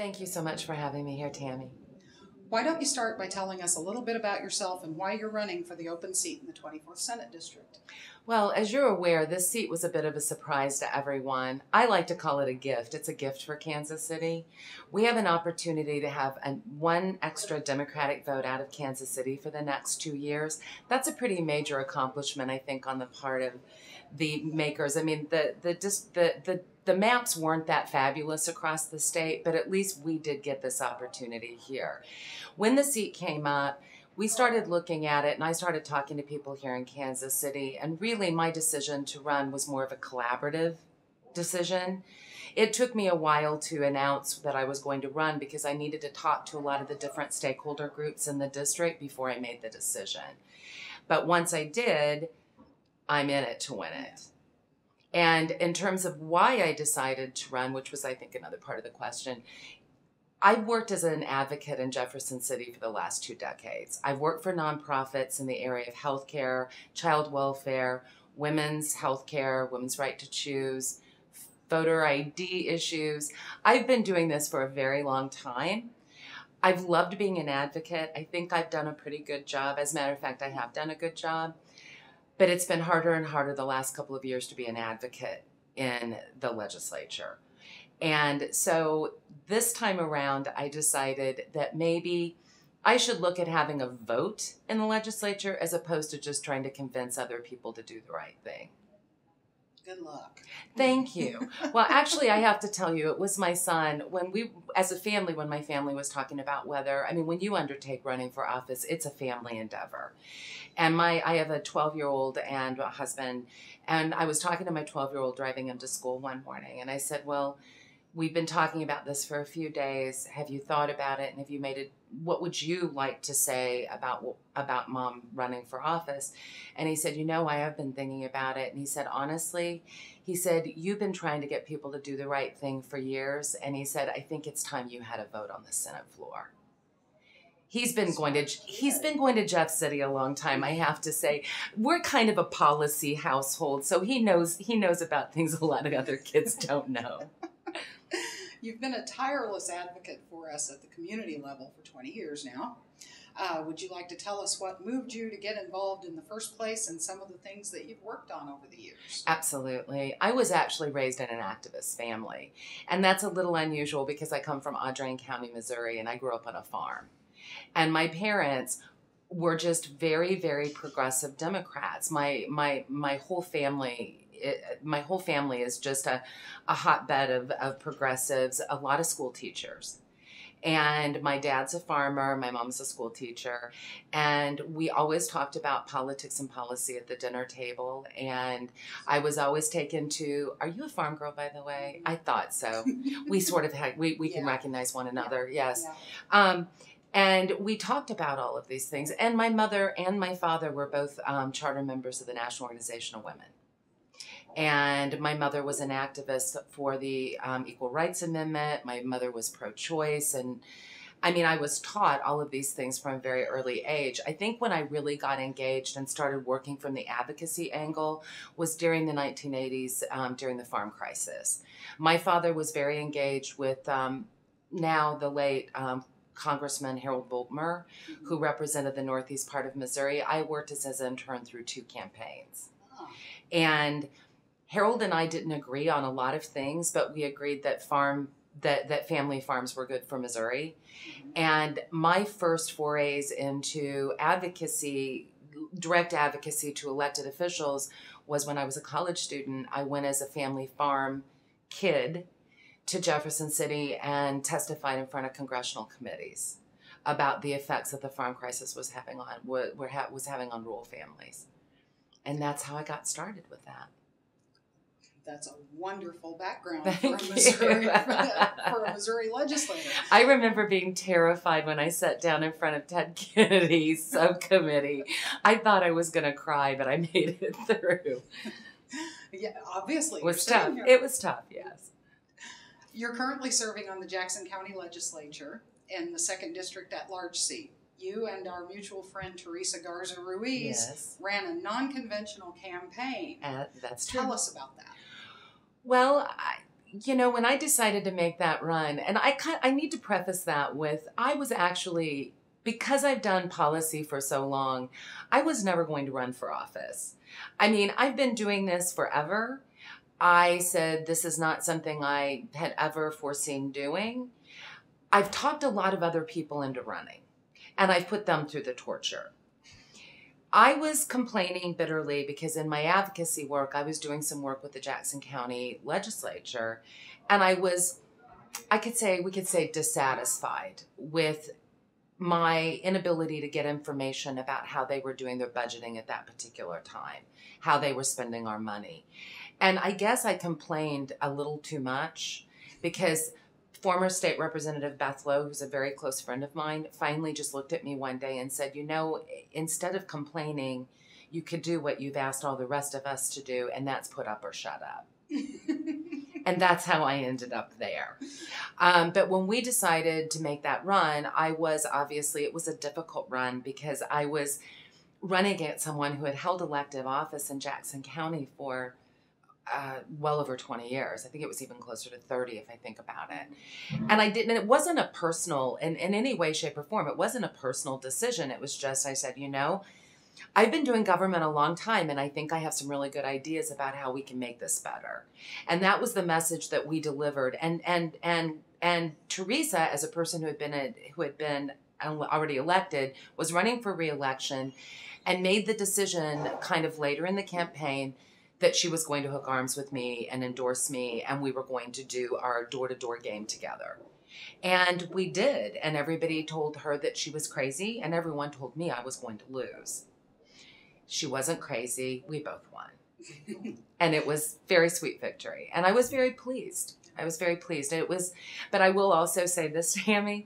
Thank you so much for having me here, Tammy. Why don't you start by telling us a little bit about yourself and why you're running for the open seat in the 24th Senate District? Well, as you're aware, this seat was a bit of a surprise to everyone. I like to call it a gift. It's a gift for Kansas City. We have an opportunity to have one extra Democratic vote out of Kansas City for the next 2 years. That's a pretty major accomplishment, I think, on the part of the makers. I mean, the maps weren't that fabulous across the state, but at least we did get this opportunity here. When the seat came up, we started looking at it, and I started talking to people here in Kansas City, and really my decision to run was more of a collaborative decision. It took me a while to announce that I was going to run because I needed to talk to a lot of the different stakeholder groups in the district before I made the decision. But once I did, I'm in it to win it. And in terms of why I decided to run, which was, I think, another part of the question, I've worked as an advocate in Jefferson City for the last 2 decades. I've worked for nonprofits in the area of healthcare, child welfare, women's healthcare, women's right to choose, voter ID issues. I've been doing this for a very long time. I've loved being an advocate. I think I've done a pretty good job. As a matter of fact, I have done a good job. But it's been harder and harder the last couple of years to be an advocate in the legislature. And so this time around, I decided that maybe I should look at having a vote in the legislature as opposed to just trying to convince other people to do the right thing. Good luck. Thank you. Well, actually, I have to tell you, it was my son, when my family was talking about whether, I mean, when you undertake running for office, it's a family endeavor. And I have a 12-year-old and a husband, and I was talking to my 12-year-old driving him to school one morning, and I said, well, we've been talking about this for a few days. Have you thought about it? And have you made it? What would you like to say about Mom running for office? And he said, I have been thinking about it. And he said, honestly, he said, you've been trying to get people to do the right thing for years. And he said, I think it's time you had a vote on the Senate floor. He's been going to Jeff City a long time, I have to say. We're kind of a policy household, so he knows about things a lot of other kids don't know. You've been a tireless advocate for us at the community level for 20 years now. Would you like to tell us what moved you to get involved in the first place and some of the things that you've worked on over the years? Absolutely. I was actually raised in an activist family, and that's a little unusual because I come from Jackson County, Missouri, and I grew up on a farm. And my parents were just very, very progressive Democrats. My whole family is just a hotbed of progressives, a lot of school teachers. And my dad's a farmer, my mom's a school teacher, and we always talked about politics and policy at the dinner table. And I was always taken to, are you a farm girl, by the way? I thought so. We sort of had, we can recognize one another, yes. Yeah. And we talked about all of these things. And my mother and my father were both charter members of the National Organization of Women. And my mother was an activist for the Equal Rights Amendment. My mother was pro-choice. And I mean, I was taught all of these things from a very early age. I think when I really got engaged and started working from the advocacy angle was during the 1980s, during the farm crisis. My father was very engaged with now the late Congressman Harold Bultmer, who represented the northeast part of Missouri. I worked as his intern through 2 campaigns. Oh. And Harold and I didn't agree on a lot of things, but we agreed that family farms were good for Missouri. Mm-hmm. And my first forays into advocacy, direct advocacy to elected officials, was when I was a college student. I went as a family farm kid to Jefferson City and testified in front of congressional committees about the effects that the farm crisis was having on rural families. And that's how I got started with that. That's a wonderful background for a Missouri legislator. I remember being terrified when I sat down in front of Ted Kennedy's subcommittee. I thought I was going to cry, but I made it through. Yeah, obviously. It was tough. It was tough, yes. You're currently serving on the Jackson County Legislature in the 2nd District at-large seat. You and our mutual friend Teresa Garza Ruiz ran a non-conventional campaign. That's true. Tell us about that. Well, you know, when I decided to make that run, and I need to preface that with, I was actually, because I've done policy for so long, I was never going to run for office. I mean, I've been doing this forever. I said this is not something I had ever foreseen doing. I've talked a lot of other people into running, and I've put them through the torture. I was complaining bitterly because in my advocacy work, I was doing some work with the Jackson County Legislature, and we could say dissatisfied with my inability to get information about how they were doing their budgeting at that particular time, how they were spending our money. And I guess I complained a little too much because former state representative Beth Lowe, who's a very close friend of mine, finally just looked at me one day and said, you know, instead of complaining, you could do what you've asked all the rest of us to do, and that's put up or shut up. And that's how I ended up there. But when we decided to make that run, it was a difficult run because I was running against someone who had held elective office in Jackson County for well over 20 years. I think it was even closer to 30 if I think about it. And it wasn't a personal, in any way, shape, or form, it wasn't a personal decision. It was just, I said, you know, I've been doing government a long time, and I think I have some really good ideas about how we can make this better. And that was the message that we delivered. And Teresa, as a person who had been already elected, was running for re-election and made the decision kind of later in the campaign that she was going to hook arms with me and endorse me, and we were going to do our door-to-door game together. And we did, and everybody told her that she was crazy, and everyone told me I was going to lose. She wasn't crazy. We both won. And it was very sweet victory. And I was very pleased. But I will also say this, Tammy,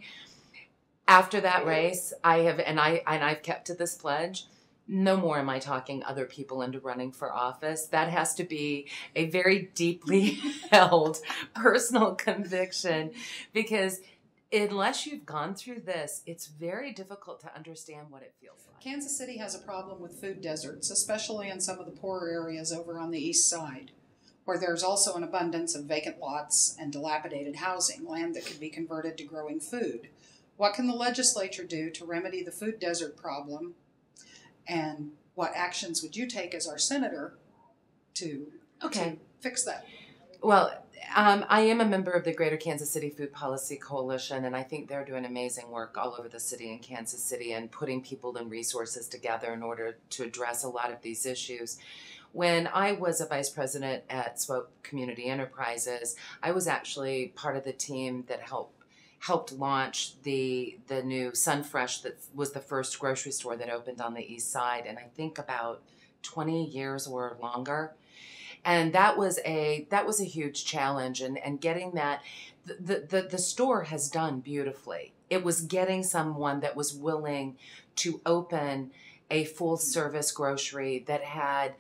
after that race, I've kept to this pledge. No more am I talking other people into running for office. That has to be a very deeply held personal conviction, because unless you've gone through this, it's very difficult to understand what it feels like. Kansas City has a problem with food deserts, especially in some of the poorer areas over on the east side, where there's also an abundance of vacant lots and dilapidated housing, land that could be converted to growing food. What can the legislature do to remedy the food desert problem? And what actions would you take as our senator to fix that? Well, I am a member of the Greater Kansas City Food Policy Coalition, and I think they're doing amazing work all over the city in Kansas City and putting people and resources together in order to address a lot of these issues. When I was a vice president at Swope Community Enterprises, I was actually part of the team that helped launch the new Sunfresh that was the first grocery store that opened on the east side, and I think about 20 years or longer. And that was a huge challenge, and getting that, the store has done beautifully. It was getting someone that was willing to open a full service grocery that had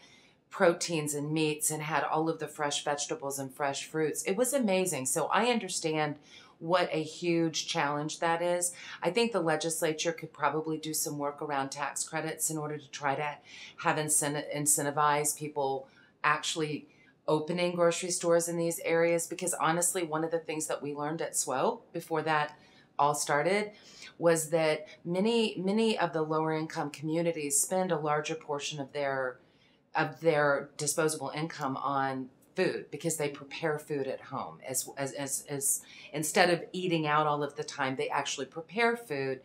proteins and meats and had all of the fresh vegetables and fresh fruits. It was amazing. So I understand what a huge challenge that is. I think the legislature could probably do some work around tax credits in order to try to have incentivize people actually opening grocery stores in these areas, because honestly, one of the things that we learned at Swope before that all started was that many of the lower income communities spend a larger portion of their disposable income on food, because they prepare food at home as instead of eating out all of the time, they actually prepare food,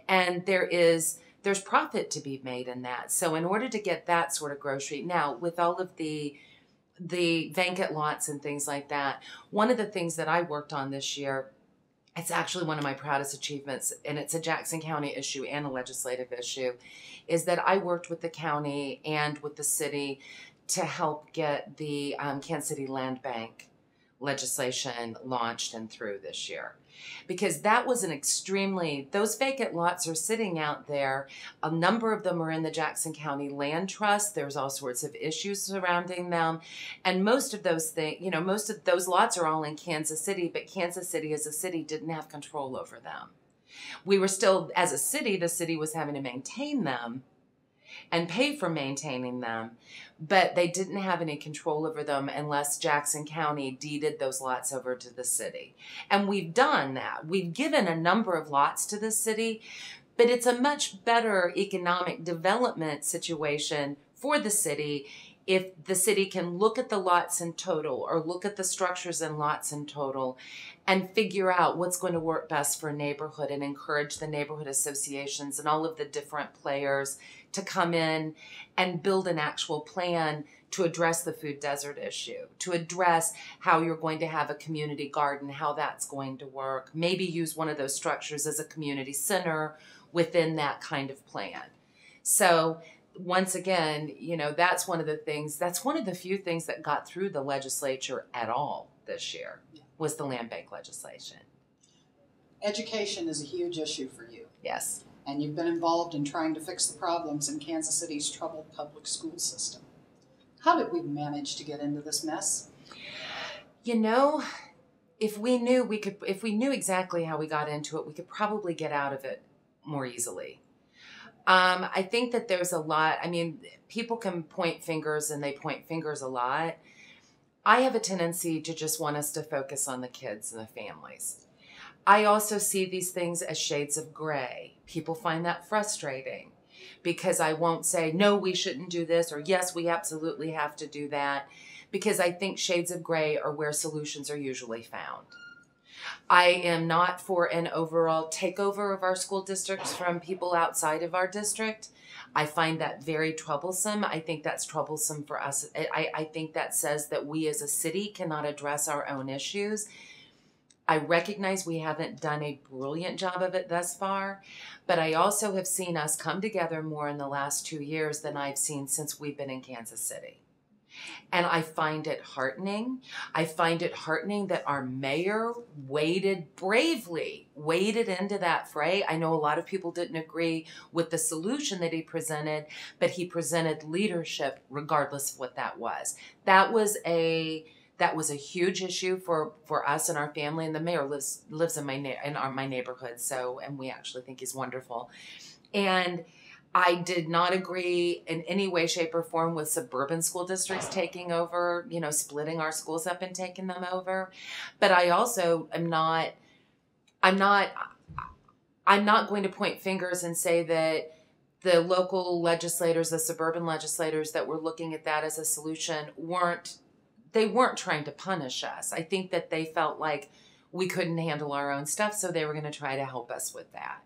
and there's profit to be made in that. So in order to get that sort of grocery, now with all of the vacant lots and things like that, one of the things that I worked on this year, it's actually one of my proudest achievements, and it's a Jackson County issue and a legislative issue, is that I worked with the county and with the city to help get the Kansas City Land Bank legislation launched and through this year. Because that was those vacant lots are sitting out there. A number of them are in the Jackson County Land Trust. There's all sorts of issues surrounding them. And most of those lots are all in Kansas City, but Kansas City as a city didn't have control over them. We were still, as a city, the city was having to maintain them. and pay for maintaining them, but they didn't have any control over them unless Jackson County deeded those lots over to the city. And we've done that. We've given a number of lots to the city, but it's a much better economic development situation for the city if the city can look at the lots in total or look at the structures and lots in total and figure out what's going to work best for a neighborhood and encourage the neighborhood associations and all of the different players to come in and build an actual plan to address the food desert issue, to address how you're going to have a community garden, how that's going to work, maybe use one of those structures as a community center within that kind of plan. So once again, you know, that's one of the things, that's one of the few things that got through the legislature at all this year was the land bank legislation. Education is a huge issue for you. Yes. And you've been involved in trying to fix the problems in Kansas City's troubled public school system. How did we manage to get into this mess? You know, if we knew exactly how we got into it, we could probably get out of it more easily. I think that there's a lot, I mean, people can point fingers and they point fingers a lot. I have a tendency to just want us to focus on the kids and the families. I also see these things as shades of gray. People find that frustrating because I won't say, no, we shouldn't do this, or yes, we absolutely have to do that, because I think shades of gray are where solutions are usually found. I am not for an overall takeover of our school districts from people outside of our district. I find that very troublesome. I think that's troublesome for us. I think that says that we as a city cannot address our own issues. I recognize we haven't done a brilliant job of it thus far, but I also have seen us come together more in the last 2 years than I've seen since we've been in Kansas City. And I find it heartening. I find it heartening that our mayor bravely waded into that fray. I know a lot of people didn't agree with the solution that he presented, but he presented leadership regardless of what that was. That was a huge issue for us and our family. And the mayor lives in my neighborhood, and we actually think he's wonderful. And I did not agree in any way, shape, or form with suburban school districts taking over, you know, splitting our schools up and taking them over. But I also I'm not going to point fingers and say that the local legislators, the suburban legislators that were looking at that as a solution weren't trying to punish us. I think that they felt like we couldn't handle our own stuff, so they were going to try to help us with that.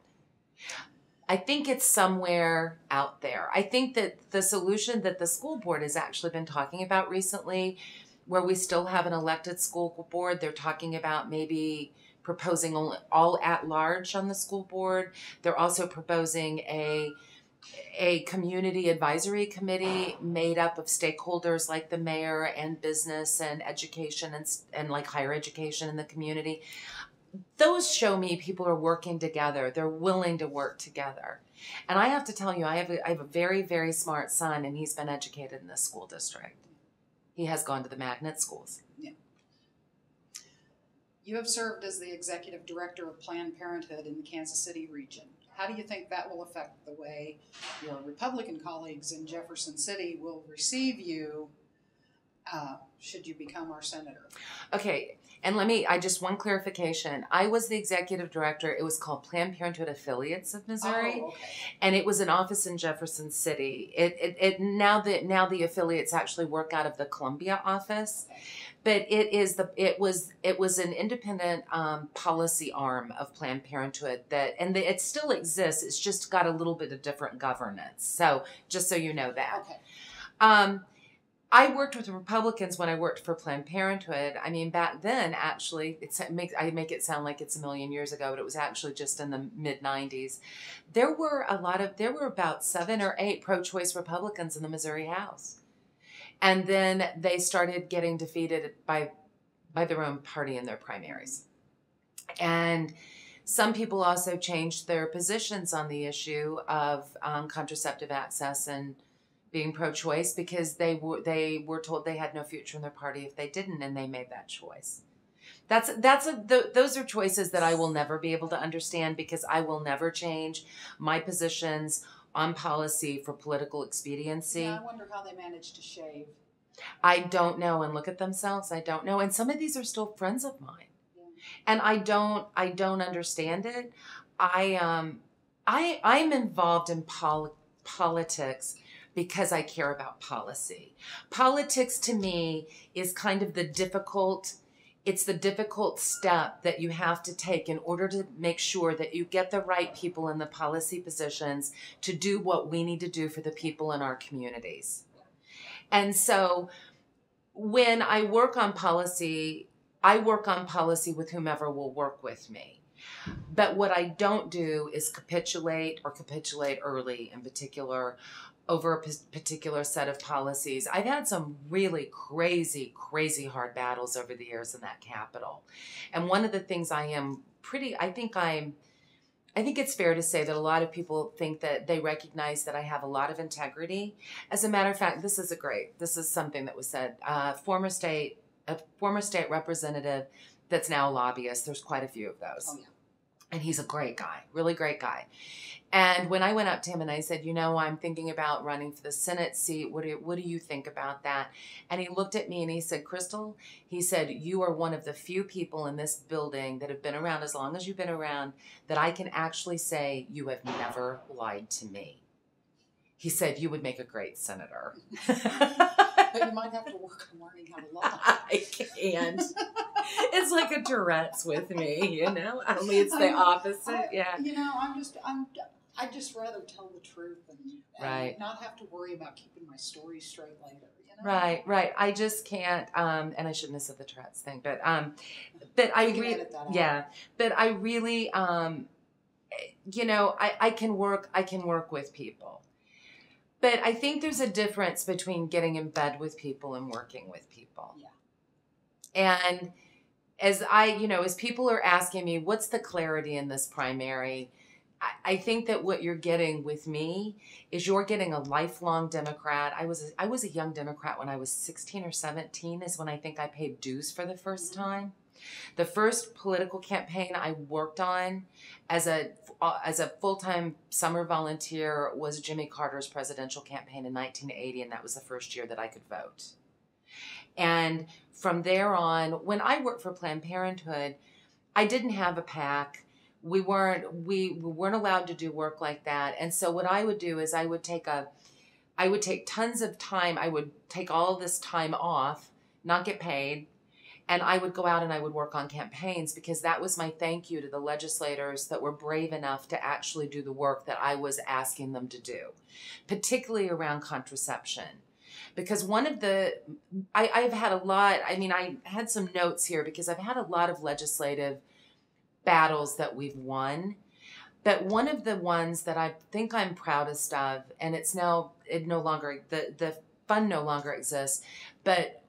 I think it's somewhere out there. I think that the solution that the school board has actually been talking about recently, where we still have an elected school board, they're talking about maybe proposing all at large on the school board. They're also proposing a community advisory committee made up of stakeholders like the mayor and business and education and like higher education in the community. Those show me people are working together. They're willing to work together. And I have to tell you, I have a very, very smart son, and he's been educated in this school district. He has gone to the magnet schools. Yeah. You have served as the executive director of Planned Parenthood in the Kansas City region. How do you think that will affect the way your Republican colleagues in Jefferson City will receive you should you become our senator? Okay, and just one clarification. I was the executive director. It was called Planned Parenthood Affiliates of Missouri, oh, okay. And it was an office in Jefferson City. Now the affiliates actually work out of the Columbia office, but it was an independent policy arm of Planned Parenthood it still exists. It's just got a little bit of different governance. So just so you know that. Okay. I worked with Republicans when I worked for Planned Parenthood. I mean, back then, actually, I make it sound like it's a million years ago, but it was actually just in the mid-90s. There were about 7 or 8 pro-choice Republicans in the Missouri House. And then they started getting defeated by their own party in their primaries. And some people also changed their positions on the issue of contraceptive access and being pro-choice because they were told they had no future in their party if they didn't, and they made that choice. Those are choices that I will never be able to understand because I will never change my positions on policy for political expediency. Yeah, I wonder how they managed to shave. I don't know, and look at themselves. I don't know. And some of these are still friends of mine. Yeah. And I don't understand it. I'm involved in politics because I care about policy. Politics to me is kind of the difficult step that you have to take in order to make sure that you get the right people in the policy positions to do what we need to do for the people in our communities. And so when I work on policy with whomever will work with me. But what I don't do is capitulate early in particular over a particular set of policies. I've had some really crazy hard battles over the years in that Capitol. And one of the things I think it's fair to say that a lot of people think that they recognize that I have a lot of integrity. As a matter of fact, this is something that was said. A former state representative that's now a lobbyist. There's quite a few of those. Oh, yeah. And he's a great guy, really great guy. And when I went up to him and I said, I'm thinking about running for the Senate seat. What do you think about that? And he looked at me and he said, Crystal, he said, you are one of the few people in this building that have been around as long as you've been around that I can actually say you have never lied to me. He said, you would make a great senator. But you might have to work on learning how to lie. I can't. It's like a Tourette's with me, Only it's the opposite. Yeah. I'd just rather tell the truth and not have to worry about keeping my story straight later. Right. I just can't. And I shouldn't have said the Tourette's thing, but I really, I can work with people. But I think there's a difference between getting in bed with people and working with people. Yeah. And as people are asking me, what's the clarity in this primary? I think that what you're getting with me is you're getting a lifelong Democrat. I was a young Democrat when I was 16 or 17 is when I think I paid dues for the first time. The first political campaign I worked on as a full-time summer volunteer was Jimmy Carter's presidential campaign in 1980, and that was the first year that I could vote. And from there on, when I worked for Planned Parenthood, I didn't have a PAC. We weren't allowed to do work like that. And so what I would do is I would take tons of time. I would take all this time off, not get paid. And I would go out and I would work on campaigns because that was my thank you to the legislators that were brave enough to actually do the work that I was asking them to do, particularly around contraception. Because I've had a lot, I had some notes here because I've had a lot of legislative battles that we've won. But one of the ones that I think I'm proudest of, and the fund no longer exists, but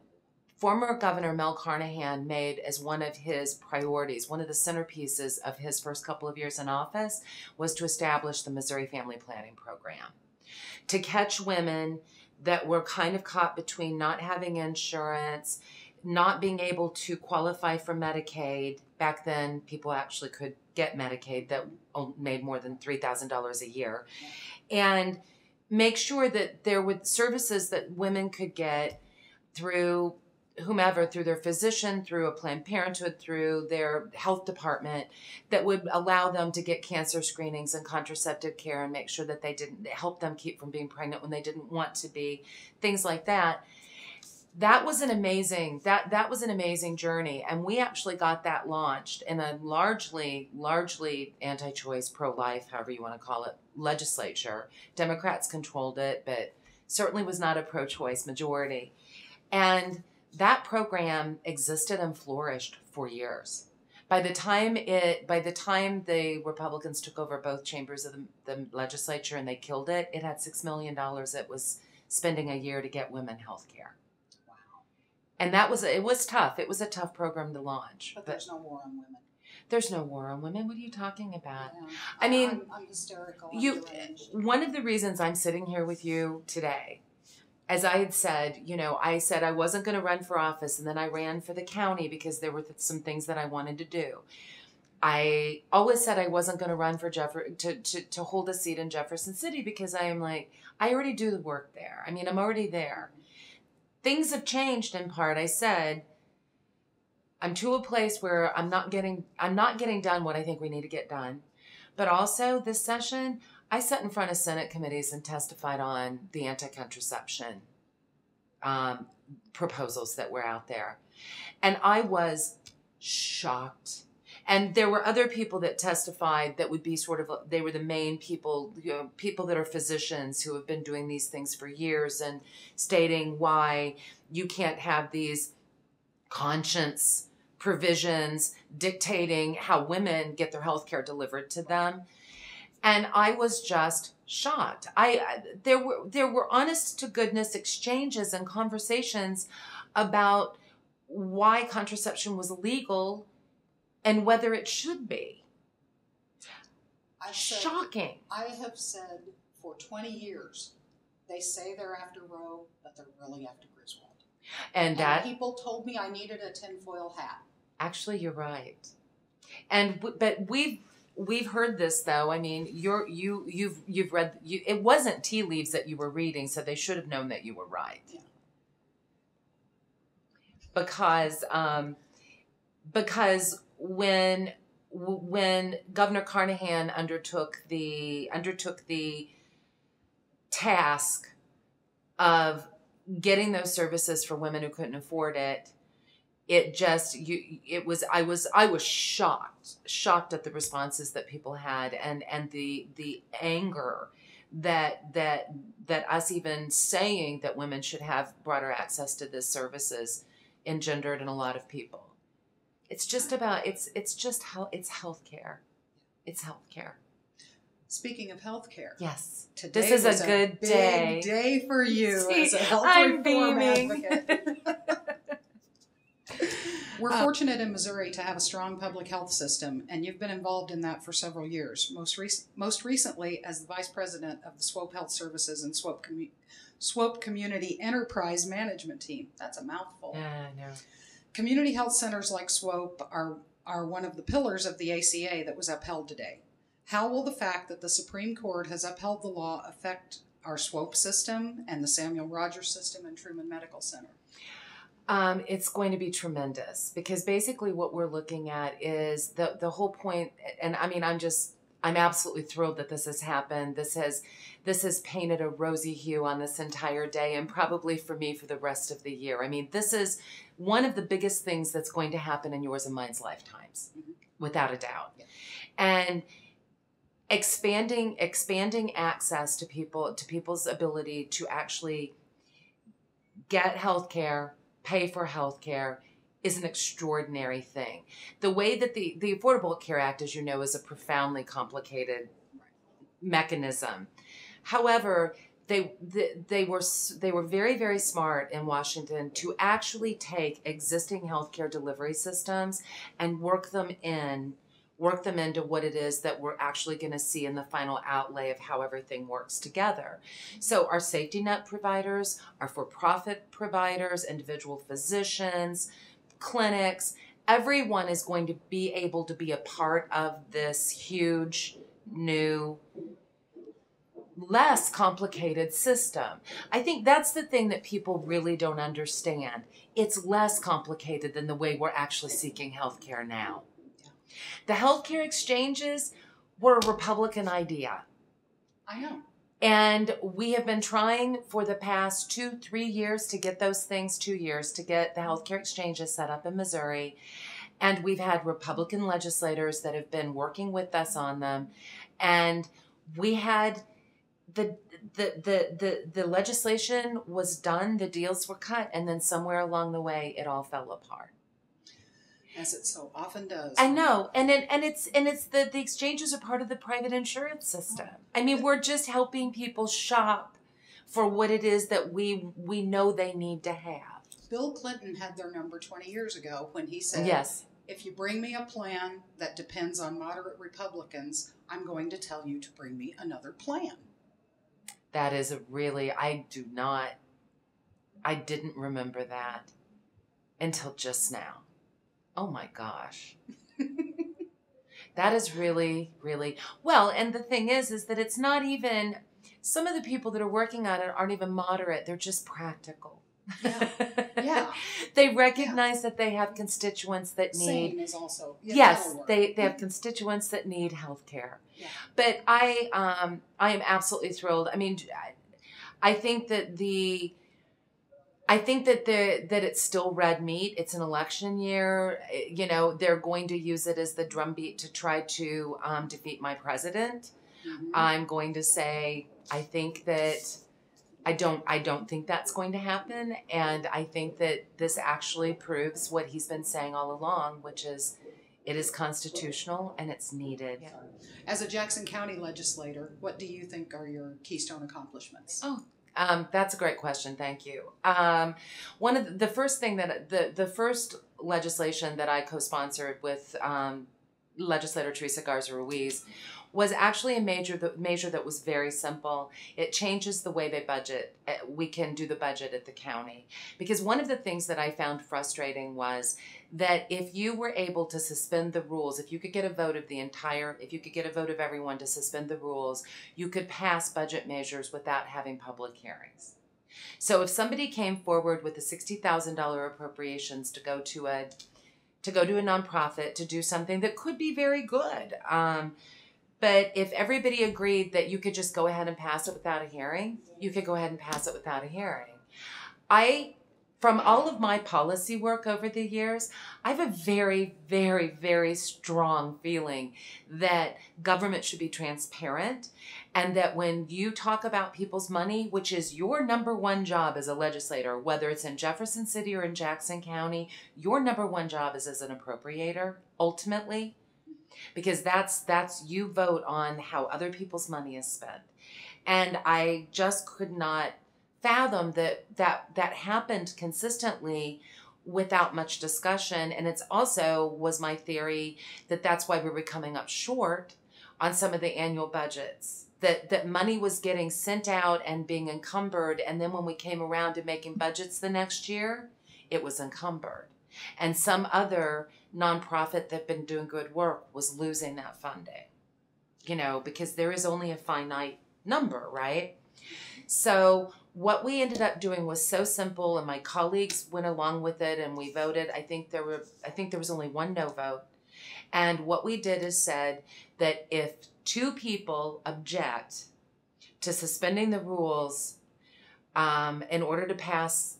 former Governor Mel Carnahan made as one of his priorities, one of the centerpieces of his first couple of years in office, was to establish the Missouri Family Planning Program to catch women that were kind of caught between not having insurance, not being able to qualify for Medicaid. Back then, people actually could get Medicaid that made more than $3,000 a year, and make sure that there were services that women could get through whomever, through their physician, through a Planned Parenthood, through their health department, that would allow them to get cancer screenings and contraceptive care and make sure that they didn't help them keep from being pregnant when they didn't want to be, things like that. That was an amazing, that was an amazing journey. And we actually got that launched in a largely anti-choice, pro-life, however you want to call it, legislature. Democrats controlled it, but certainly was not a pro-choice majority. And that program existed and flourished for years. By the time the Republicans took over both chambers of the legislature and they killed it, it had $6 million it was spending a year to get women health care. Wow. And it was tough. It was a tough program to launch. But there's no war on women. There's no war on women. What are you talking about? Yeah. I'm hysterical. One of the reasons I'm sitting here with you today, as I had said, I said I wasn't going to run for office, and then I ran for the county because there were some things that I wanted to do. I always said I wasn't going to run for to hold a seat in Jefferson City because I am like, I already do the work there. I mean, I'm already there. Things have changed in part. I said, I'm to a place where I'm not getting done what I think we need to get done. But also this session, I sat in front of Senate committees and testified on the anti-contraception proposals that were out there. And I was shocked. And there were other people that testified that would be sort of, they were the main people, people that are physicians who have been doing these things for years and stating why you can't have these conscience provisions dictating how women get their health care delivered to them. And I was just shocked. There were honest to goodness exchanges and conversations about why contraception was illegal and whether it should be. Shocking. I have said for 20 years, they say they're after Roe, but they're really after Griswold. And people told me I needed a tinfoil hat. Actually, you're right. But we've heard this though. I mean, you've read. It wasn't tea leaves that you were reading, so they should have known that you were right. Yeah. Because when Governor Carnahan undertook the task of getting those services for women who couldn't afford it, I was shocked at the responses that people had and the anger that us even saying that women should have broader access to these services engendered in a lot of people. It's just about it's healthcare. It's healthcare. Speaking of healthcare, yes, today this is a good big day for you. See, as a health I'm reform beaming. advocate. We're fortunate in Missouri to have a strong public health system, and you've been involved in that for several years. Most recently as the vice president of the SWOPE Health Services and SWOPE Community Enterprise Management Team. That's a mouthful. Yeah, I know. Community health centers like SWOPE are one of the pillars of the ACA that was upheld today. How will the fact that the Supreme Court has upheld the law affect our SWOPE system and the Samuel Rogers system and Truman Medical Center? It's going to be tremendous because basically what we're looking at is the whole point. And I mean, I'm absolutely thrilled that this has happened. This has painted a rosy hue on this entire day and probably for me for the rest of the year. I mean, this is one of the biggest things that's going to happen in yours and mine's lifetimes, without a doubt. Yeah. And expanding access to people's ability to actually get health care, pay for health care is an extraordinary thing. The way that the Affordable Care Act, as you know, is a profoundly complicated mechanism. However, they were very, very smart in Washington to actually take existing healthcare delivery systems and work them into what it is that we're actually going to see in the final outlay of how everything works together. So our safety net providers, our for-profit providers, individual physicians, clinics, everyone is going to be able to be a part of this huge, new, less complicated system. I think that's the thing that people really don't understand. It's less complicated than the way we're actually seeking healthcare now. The healthcare exchanges were a Republican idea. I know. And we have been trying for the past 2-3 years to get those things, 2 years, to get the healthcare exchanges set up in Missouri. And we've had Republican legislators that have been working with us on them. And we had the legislation was done, the deals were cut, and then somewhere along the way it all fell apart. As it so often does. I know, and it's the exchanges are part of the private insurance system. I mean, we're just helping people shop for what it is that we know they need to have. Bill Clinton had their number 20 years ago when he said, yes, if you bring me a plan that depends on moderate Republicans, I'm going to tell you to bring me another plan. That is a really, I didn't remember that until just now. Oh my gosh. That is really, really well. And the thing is that it's not even, some of the people that are working on it aren't even moderate. They're just practical. Yeah. Yeah. They recognize that they have constituents that need. Sane is also. Yeah, Yes, they have constituents that need health care. Yeah. But I am absolutely thrilled. I mean, I think that that it's still red meat. It's an election year. You know, they're going to use it as the drumbeat to try to defeat my president. Mm-hmm. I'm going to say I think that I don't think that's going to happen, and I think that this actually proves what he's been saying all along, which is it is constitutional and it's needed. Yeah. As a Jackson County legislator, what do you think are your keystone accomplishments? Oh. That's a great question. Thank you. One of the first thing that the first legislation that I co-sponsored with legislator Teresa Garza Ruiz was actually a measure that was very simple. It changes the way they budget. We can do the budget at the county. Because one of the things that I found frustrating was that if you were able to suspend the rules, if you could get a vote of everyone to suspend the rules, you could pass budget measures without having public hearings. So if somebody came forward with a $60,000 appropriations to go to a nonprofit to do something that could be very good, but if everybody agreed that you could just go ahead and pass it without a hearing, you could go ahead and pass it without a hearing. From all of my policy work over the years, I have a very, very, very strong feeling that government should be transparent, and that when you talk about people's money, which is your number one job as a legislator, whether it's in Jefferson City or in Jackson County, your number one job is as an appropriator, ultimately. Because that's you vote on how other people's money is spent. And I just could not fathom that happened consistently without much discussion. And it's also was my theory that that's why we were coming up short on some of the annual budgets. That money was getting sent out and being encumbered, and then when we came around to making budgets the next year, it was encumbered. And some other nonprofit that been doing good work was losing that funding, because there is only a finite number, right? So what we ended up doing was so simple, and my colleagues went along with it, and we voted. I think there was only one no vote. And what we did is said that if 2 people object to suspending the rules in order to pass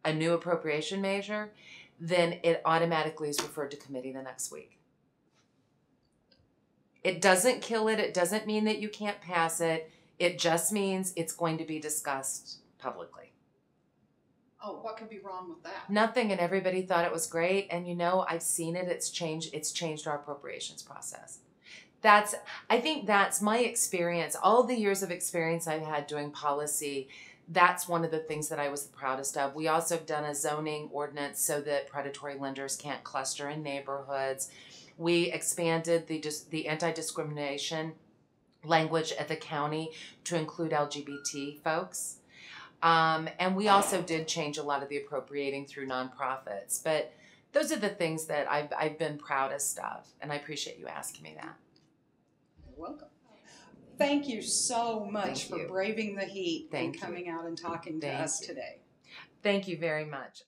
a new appropriation measure, then it automatically is referred to committee the next week. It doesn't kill it. It doesn't mean that you can't pass it. It just means it's going to be discussed publicly. Oh, what could be wrong with that? Nothing, and everybody thought it was great. And I've seen it. It's changed our appropriations process. I think that's my experience. All the years of experience I've had doing policy, that's one of the things that I was the proudest of. We also have done a zoning ordinance so that predatory lenders can't cluster in neighborhoods. We expanded the anti-discrimination language at the county to include LGBT folks. And we also did change a lot of the appropriating through nonprofits. But those are the things that I've been proudest of, and I appreciate you asking me that. You're welcome. Thank you so much for braving the heat and coming out and talking to us today. Thank you very much.